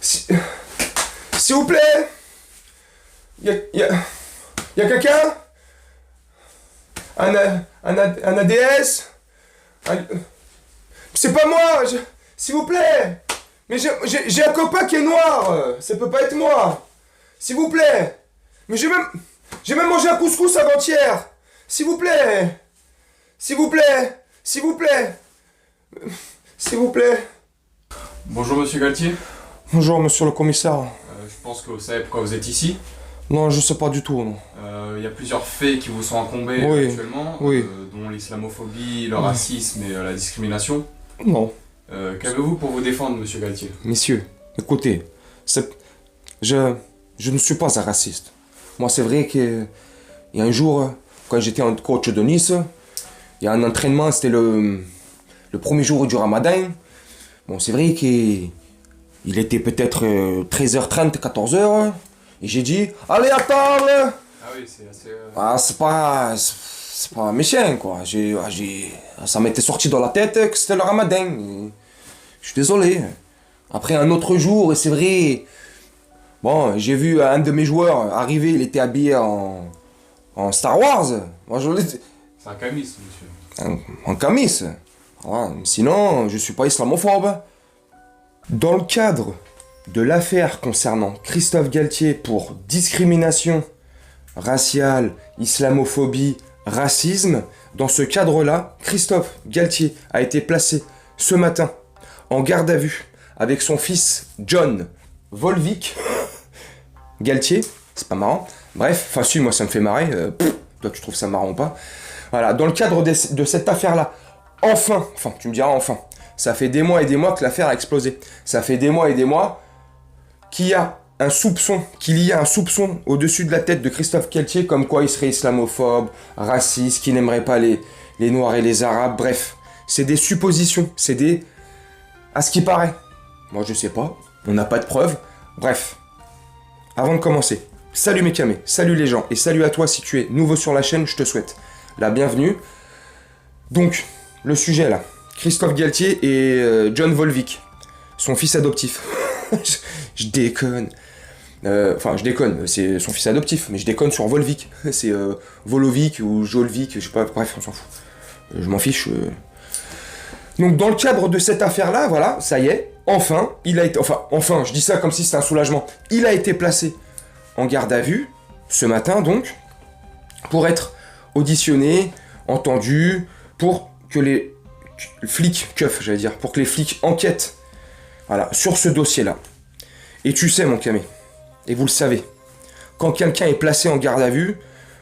Si- S'il vous plaît. Y a quelqu'un? Un ADS? C'est pas moi. S'il vous plaît. Mais j'ai un copain qui est noir. Ça peut pas être moi. S'il vous plaît. Mais j'ai même mangé un couscous avant-hier. S'il vous plaît. S'il vous plaît. S'il vous plaît. S'il vous plaît. Bonjour Monsieur Galtier. Bonjour monsieur le commissaire. Je pense que vous savez pourquoi vous êtes ici. Non, je sais pas du tout, non. Il y a plusieurs faits qui vous sont incombés Oui. actuellement, Oui. dont l'islamophobie, le racisme et la discrimination. Non. Qu'avez-vous pour vous défendre, Monsieur Galtier? Messieurs, écoutez, je ne suis pas un raciste. Moi, c'est vrai qu'il y a un jour, quand j'étais en coach de Nice, il y a un entraînement, c'était le premier jour du Ramadan. Bon, c'est vrai qu'il était peut-être 13h30, 14h, et j'ai dit « Allez, à table !» Ah oui, c'est assez... Ah, c'est pas méchant, quoi. Ça m'était sorti dans la tête que c'était le Ramadan. Et je suis désolé. Après, un autre jour, et c'est vrai... Bon, j'ai vu un de mes joueurs arriver, il était habillé en Star Wars. Moi, je l'ai... C'est un camis, monsieur. En camis. Voilà. Sinon, je suis pas islamophobe. Dans le cadre de l'affaire concernant Christophe Galtier pour discrimination raciale, islamophobie, racisme, dans ce cadre-là, Christophe Galtier a été placé ce matin en garde à vue avec son fils John Volvic Galtier. C'est pas marrant. Bref, enfin si, moi ça me fait marrer. Toi tu trouves ça marrant ou pas? Voilà, dans le cadre de cette affaire-là, enfin, tu me diras enfin, ça fait des mois et des mois que l'affaire a explosé. Ça fait des mois et des mois qu'il y a un soupçon au-dessus de la tête de Christophe Galtier comme quoi il serait islamophobe, raciste, qu'il n'aimerait pas les Noirs et les Arabes, bref. C'est des suppositions, c'est des... à ce qui paraît. Moi je sais pas, on n'a pas de preuves, bref. Avant de commencer, salut mes camés, salut les gens, et salut à toi si tu es nouveau sur la chaîne, je te souhaite la bienvenue. Donc, le sujet là, Christophe Galtier et John Volvic, son fils adoptif. je déconne. Enfin, je déconne, c'est son fils adoptif, mais je déconne sur Volvic. C'est Volovic ou Jolvic, je sais pas, bref, on s'en fout. Je m'en fiche. Donc, dans le cadre de cette affaire-là, voilà, ça y est, enfin, il a été... Enfin, je dis ça comme si c'était un soulagement. Il a été placé en garde à vue, ce matin donc, pour être auditionné, entendu, pour que les flics, pour que les flics enquêtent, voilà, sur ce dossier-là. Et tu sais, mon camé, et vous le savez, quand quelqu'un est placé en garde à vue,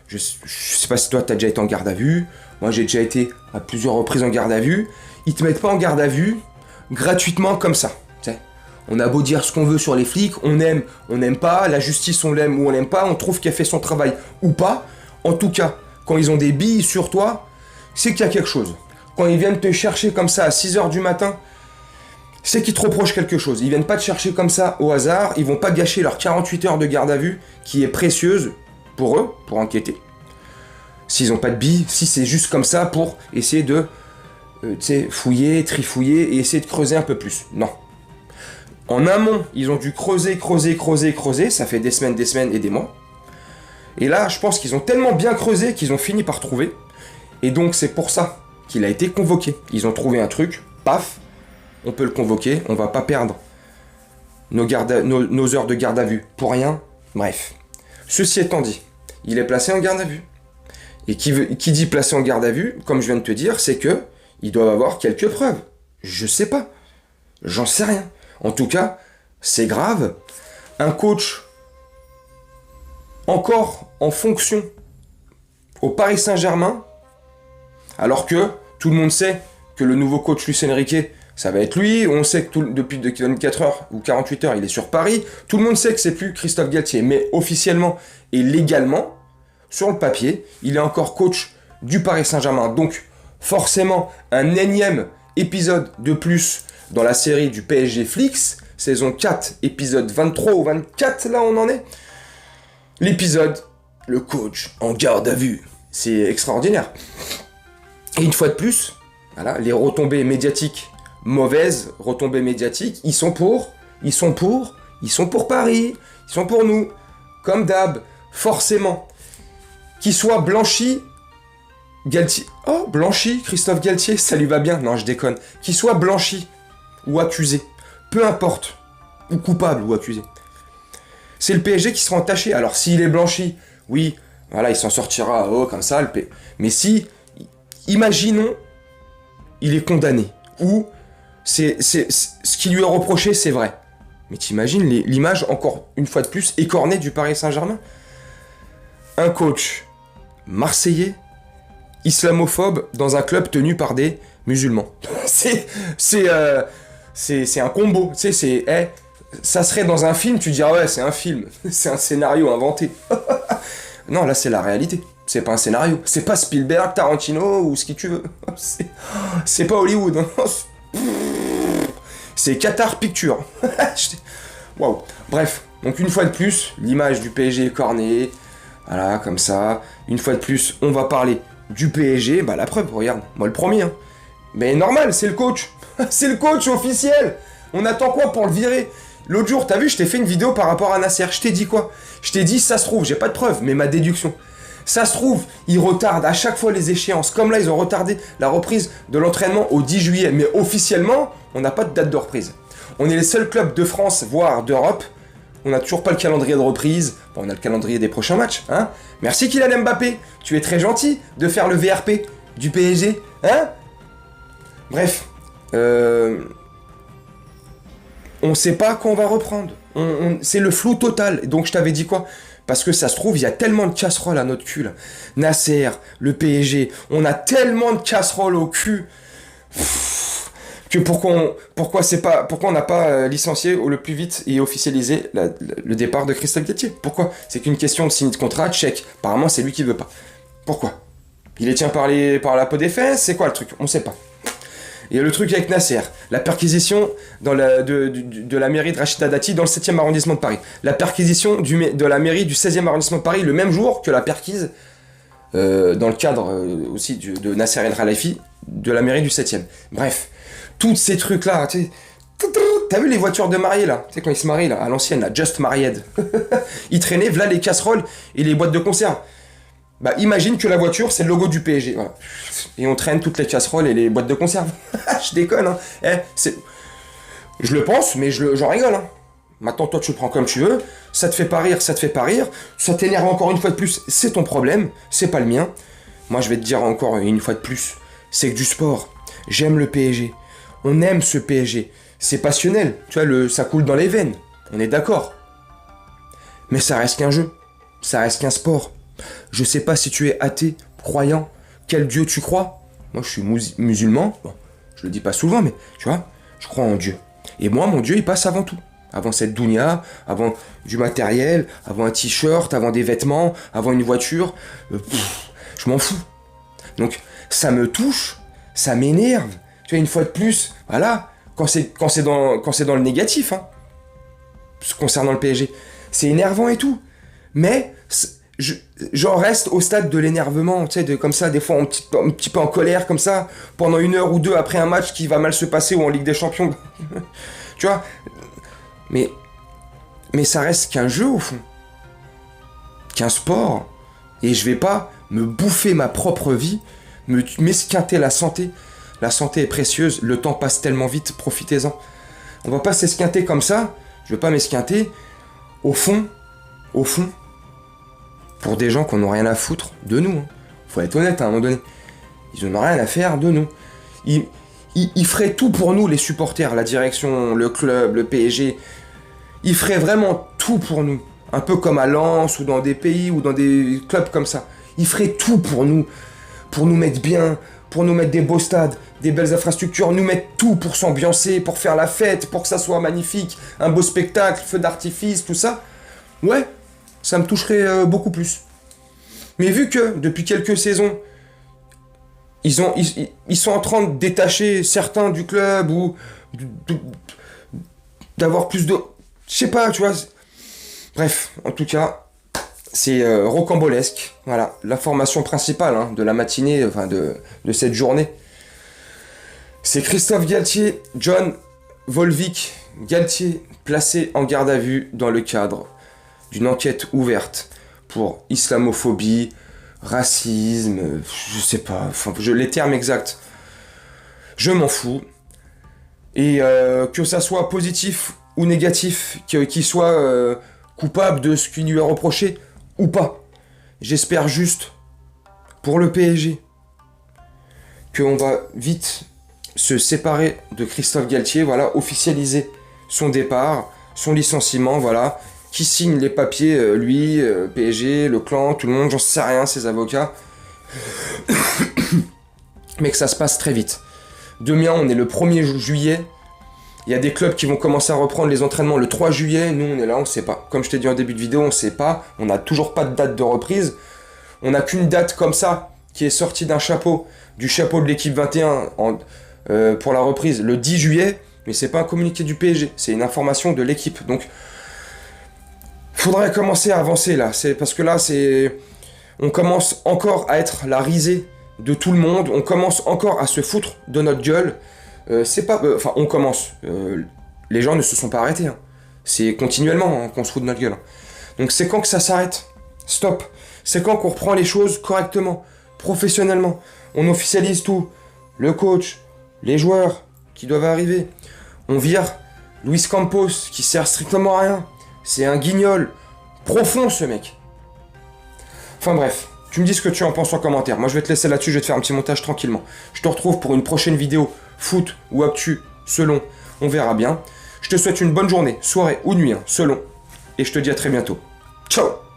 je sais pas si toi t'as déjà été en garde à vue, moi j'ai déjà été à plusieurs reprises en garde à vue, ils te mettent pas en garde à vue gratuitement comme ça. T'sais. On a beau dire ce qu'on veut sur les flics, on n'aime pas, la justice on l'aime ou on l'aime pas, on trouve qu'elle fait son travail ou pas. En tout cas, quand ils ont des billes sur toi, c'est qu'il y a quelque chose. Quand ils viennent te chercher comme ça à 6h du matin, c'est qu'ils te reprochent quelque chose. Ils viennent pas te chercher comme ça au hasard, ils vont pas gâcher leurs 48 heures de garde à vue, qui est précieuse pour eux, pour enquêter. S'ils ont pas de billes, si c'est juste comme ça pour essayer de fouiller, trifouiller et essayer de creuser un peu plus. Non. En amont, ils ont dû creuser, ça fait des semaines et des mois. Et là, je pense qu'ils ont tellement bien creusé qu'ils ont fini par trouver. Et donc, c'est pour ça qu'il a été convoqué. Ils ont trouvé un truc, paf, on peut le convoquer, on va pas perdre nos heures de garde à vue pour rien. Bref. Ceci étant dit, il est placé en garde à vue. Et qui dit placé en garde à vue, comme je viens de te dire, c'est que ils doivent avoir quelques preuves. Je sais pas. J'en sais rien. En tout cas, c'est grave. Un coach encore en fonction au Paris Saint-Germain, alors que tout le monde sait que le nouveau coach Luis Enrique, ça va être lui. On sait que depuis 24 heures ou 48 heures, il est sur Paris. Tout le monde sait que c'est plus Christophe Galtier. Mais officiellement et légalement, sur le papier, il est encore coach du Paris Saint-Germain. Donc, forcément, un énième épisode de plus dans la série du PSG Flix, saison 4, épisode 23 ou 24, là on en est. L'épisode, le coach en garde à vue. C'est extraordinaire. Et une fois de plus, voilà, les retombées médiatiques, mauvaises retombées médiatiques, ils sont pour Ils sont pour Paris, ils sont pour nous. Comme d'hab, forcément. Qu'il soit blanchi, Galtier... Oh, blanchi, Christophe Galtier, ça lui va bien. Non, je déconne. Qu'il soit blanchi ou accusé, peu importe. Ou coupable ou accusé. C'est le PSG qui sera entaché. Alors, s'il est blanchi, oui, voilà, il s'en sortira, comme ça, mais si, imaginons, il est condamné, ou ce qui lui est reproché, c'est vrai. Mais t'imagines l'image, encore une fois de plus, écornée du Paris Saint-Germain? Un coach marseillais, islamophobe, dans un club tenu par des musulmans. C'est un combo, tu sais, ça serait dans un film, tu dirais, ouais, c'est un film, c'est un scénario inventé. Non, là, c'est la réalité. C'est pas un scénario. C'est pas Spielberg, Tarantino ou ce que tu veux. C'est pas Hollywood. Hein. C'est Qatar Picture. Waouh. Bref, donc une fois de plus, l'image du PSG écornée. Voilà, comme ça. Une fois de plus, on va parler du PSG. Bah, la preuve, regarde, moi le premier. Hein. Mais normal, c'est le coach. C'est le coach officiel. On attend quoi pour le virer? L'autre jour, t'as vu, je t'ai fait une vidéo par rapport à Nasser. Je t'ai dit quoi? Je t'ai dit, ça se trouve, j'ai pas de preuves, mais ma déduction. Ça se trouve, ils retardent à chaque fois les échéances. Comme là, ils ont retardé la reprise de l'entraînement au 10 juillet. Mais officiellement, on n'a pas de date de reprise. On est les seuls clubs de France, voire d'Europe. On n'a toujours pas le calendrier de reprise. Bon, on a le calendrier des prochains matchs. Hein. Merci Kylian Mbappé. Tu es très gentil de faire le VRP du PSG. Hein. Bref. On sait pas quand on va reprendre. C'est le flou total. Donc je t'avais dit quoi? Parce que ça se trouve, il y a tellement de casseroles à notre cul. Là. Nasser, le PSG, on a tellement de casseroles au cul que pourquoi on n'a pas licencié le plus vite et officialisé le départ de Christophe Galtier? Pourquoi? C'est qu'une question de signer de contrat, de chèque. Apparemment, c'est lui qui veut pas. Pourquoi? Il les tient par la peau des fesses? C'est quoi le truc? On sait pas. Et le truc avec Nasser, la perquisition de la mairie de Rachida Dati dans le 7e arrondissement de Paris. La perquisition de la mairie du 16e arrondissement de Paris le même jour que la perquise, dans le cadre aussi de Nasser El Khelaïfi, de la mairie du 7e. Bref, tous ces trucs-là, tu sais... T'as vu les voitures de mariés là? Tu sais quand ils se marient là, à l'ancienne, là, Just Married. Ils traînaient, voilà les casseroles et les boîtes de conserve. Bah imagine que la voiture c'est le logo du PSG, voilà. Et on traîne toutes les casseroles et les boîtes de conserve. Je déconne, hein. Je le pense, mais j'en rigole, hein. Maintenant toi tu le prends comme tu veux, ça te fait pas rire, ça t'énerve encore une fois de plus, c'est ton problème, c'est pas le mien. Moi je vais te dire encore une fois de plus, c'est que du sport. J'aime le PSG. On aime ce PSG. C'est passionnel, tu vois, ça coule dans les veines. On est d'accord. Mais ça reste qu'un jeu. Ça reste qu'un sport. Je sais pas si tu es athée, croyant, quel Dieu tu crois. Moi, je suis musulman. Bon, je le dis pas souvent, mais tu vois, je crois en Dieu. Et moi, mon Dieu, il passe avant tout. Avant cette dounia, avant du matériel, avant un t-shirt, avant des vêtements, avant une voiture. Je m'en fous. Donc, ça me touche, ça m'énerve. Tu vois, une fois de plus, voilà, quand c'est dans le négatif, hein, concernant le PSG, c'est énervant et tout. Mais j'en reste au stade de l'énervement, tu sais, comme ça, des fois un petit peu en colère, comme ça, pendant 1 heure ou 2 après un match qui va mal se passer ou en Ligue des Champions. Tu vois, mais ça reste qu'un jeu au fond, qu'un sport. Et je vais pas me bouffer ma propre vie, m'esquinter la santé. La santé est précieuse, le temps passe tellement vite, profitez-en. On va pas s'esquinter comme ça, je veux pas m'esquinter, au fond, pour des gens qui n'ont rien à foutre de nous. Hein. Faut être honnête à un moment donné. Ils n'ont rien à faire de nous. Ils feraient tout pour nous, les supporters, la direction, le club, le PSG. Ils feraient vraiment tout pour nous. Un peu comme à Lens ou dans des pays ou dans des clubs comme ça. Ils feraient tout pour nous mettre bien, pour nous mettre des beaux stades, des belles infrastructures, nous mettre tout pour s'ambiancer, pour faire la fête, pour que ça soit magnifique, un beau spectacle, feu d'artifice, tout ça. Ouais, ça me toucherait beaucoup plus. Mais vu que, depuis quelques saisons, ils sont en train de détacher certains du club ou d'avoir plus de... Je sais pas, tu vois. Bref, en tout cas, c'est rocambolesque. Voilà, l'information principale hein, de la matinée, enfin de cette journée. C'est Christophe Galtier, John, Volvic Galtier placé en garde à vue dans le cadre d'une enquête ouverte pour islamophobie, racisme, je sais pas, enfin, les termes exacts, je m'en fous. Et que ça soit positif ou négatif, qu'il soit coupable de ce qui lui est reproché ou pas. J'espère juste, pour le PSG, qu'on va vite se séparer de Christophe Galtier, voilà, officialiser son départ, son licenciement, voilà, qui signe les papiers, lui, PSG, le clan, tout le monde, j'en sais rien, ses avocats, mais que ça se passe très vite. Demain, on est le 1er juillet, il y a des clubs qui vont commencer à reprendre les entraînements le 3 juillet, nous on est là, on sait pas. Comme je t'ai dit en début de vidéo, on sait pas, on n'a toujours pas de date de reprise, on n'a qu'une date comme ça, qui est sortie d'un chapeau, du chapeau de l'équipe 21 pour la reprise le 10 juillet, mais c'est pas un communiqué du PSG, c'est une information de l'équipe. Donc, faudrait commencer à avancer là, c'est parce que là, on commence encore à être la risée de tout le monde, on commence encore à se foutre de notre gueule. On commence. Les gens ne se sont pas arrêtés. Hein. C'est continuellement qu'on se fout de notre gueule. Donc c'est quand que ça s'arrête? Stop. C'est quand qu'on reprend les choses correctement, professionnellement. On officialise tout. Le coach, les joueurs qui doivent arriver. On vire Luis Campos qui sert strictement à rien. C'est un guignol profond ce mec. Enfin bref. Tu me dis ce que tu en penses en commentaire. Moi je vais te laisser là-dessus, je vais te faire un petit montage tranquillement. Je te retrouve pour une prochaine vidéo foot ou actu, selon, on verra bien. Je te souhaite une bonne journée, soirée ou nuit, selon. Et je te dis à très bientôt. Ciao!